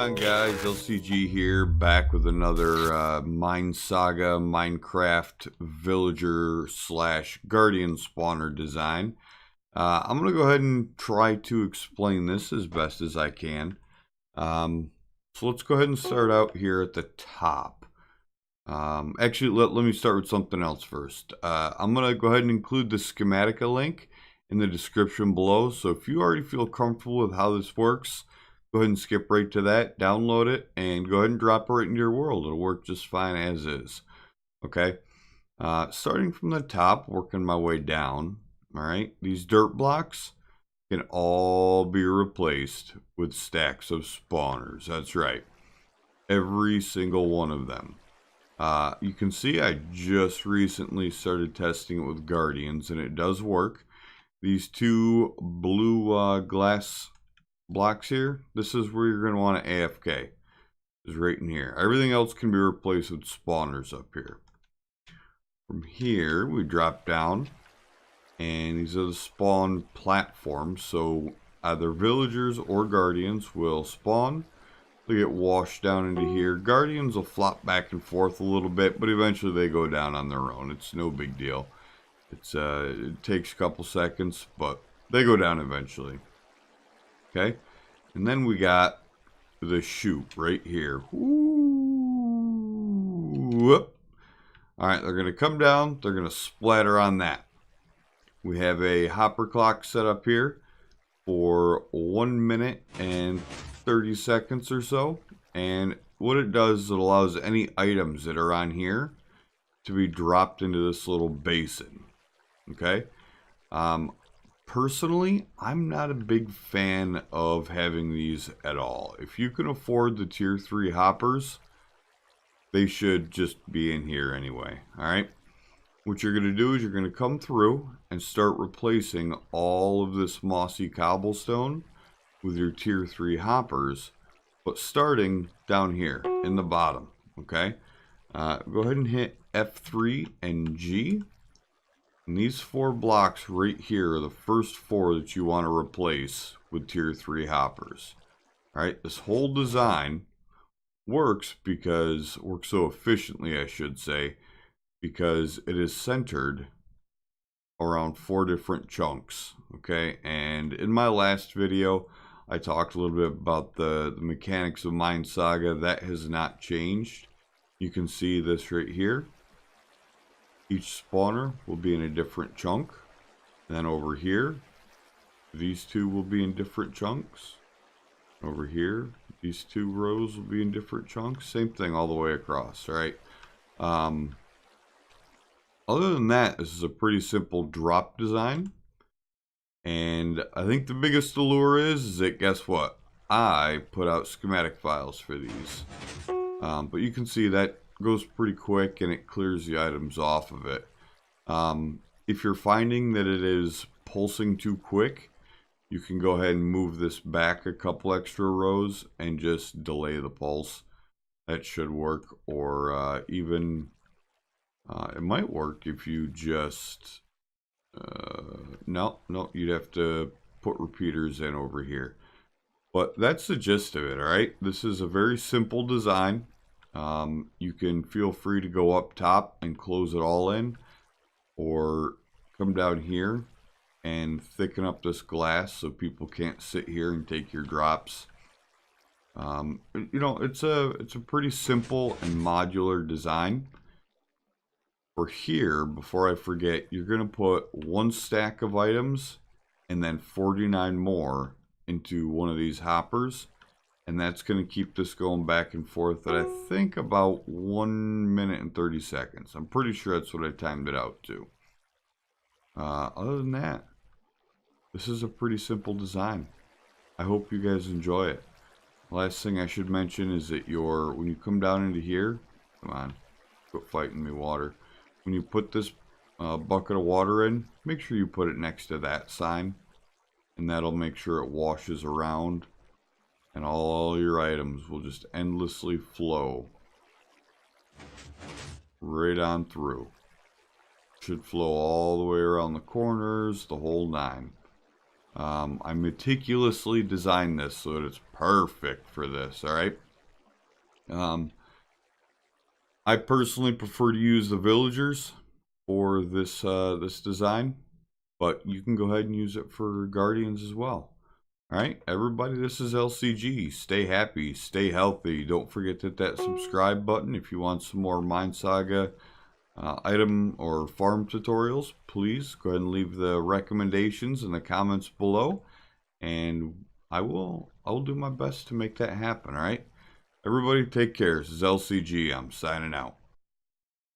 on, guys? LCG here, back with another MineSaga Minecraft villager slash guardian spawner design. I'm going to go ahead and try to explain this as best as I can. So let's go ahead and start out here at the top. Actually, let me start with something else first. I'm going to go ahead and include the schematica link in the description below. So if you already feel comfortable with how this works, go ahead and skip right to that, download it, and go ahead and drop it right into your world. It'll work just fine as is. Okay. Starting from the top, working my way down. All right. These dirt blocks can all be replaced with stacks of spawners. That's right. Every single one of them. You can see I just recently started testing it with Guardians, and it does work. These two blue glass blocks here, this is where you're going to want to AFK. Is right in here. Everything else can be replaced with spawners up here. From here, we drop down, and these are the spawn platforms. So either villagers or guardians will spawn. They get washed down into here. Guardians will flop back and forth a little bit, but eventually they go down on their own. It's no big deal. It takes a couple seconds, but they go down eventually. Okay, and then we got the chute right here. Ooh. All right, they're going to come down. They're going to splatter on that. We have a hopper clock set up here for 1 minute and 30 seconds or so. And what it does is it allows any items that are on here to be dropped into this little basin. Okay. Personally, I'm not a big fan of having these at all. If you can afford the tier 3 hoppers, they should just be in here anyway. All right. What you're going to do is you're going to come through and start replacing all of this mossy cobblestone with your tier 3 hoppers, but starting down here in the bottom. Okay. Go ahead and hit F3 and G. And these 4 blocks right here are the first 4 that you want to replace with tier 3 hoppers. Alright, this whole design works so efficiently, I should say, because it is centered around 4 different chunks. Okay, and in my last video, I talked a little bit about the mechanics of MineSaga. That has not changed. You can see this right here. Each spawner will be in a different chunk. And then over here, these two will be in different chunks. Over here, these 2 rows will be in different chunks. Same thing all the way across, right? Other than that, this is a pretty simple drop design. And I think the biggest allure is that, guess what? I put out schematic files for these. But you can see that goes pretty quick and it clears the items off of it. If you're finding that it is pulsing too quick, you can go ahead and move this back a couple extra rows and just delay the pulse. That should work. Or even it might work if you just no, you'd have to put repeaters in over here. But that's the gist of it. All right, this is a very simple design. You can feel free to go up top and close it all in, or come down here and thicken up this glass so people can't sit here and take your drops. You know, it's a pretty simple and modular design. For here, before I forget, you're going to put 1 stack of items and then 49 more into one of these hoppers. And that's going to keep this going back and forth at, I think, about 1 minute and 30 seconds. I'm pretty sure that's what I timed it out to. Other than that, this is a pretty simple design. I hope you guys enjoy it. Last thing I should mention is that when you come down into here, come on, quit fighting me, water. When you put this bucket of water in, make sure you put it next to that sign. And that'll make sure it washes around. And all your items will just endlessly flow right on through. Should flow all the way around the corners, the whole 9. I meticulously designed this so that it's perfect for this, all right? I personally prefer to use the villagers for this design, but you can go ahead and use it for guardians as well. All right, everybody, this is LCG. Stay happy, stay healthy. Don't forget to hit that subscribe button if you want some more MineSaga item or farm tutorials. Please go ahead and leave the recommendations in the comments below, and I will do my best to make that happen. All right, everybody, take care. This is LCG. I'm signing out.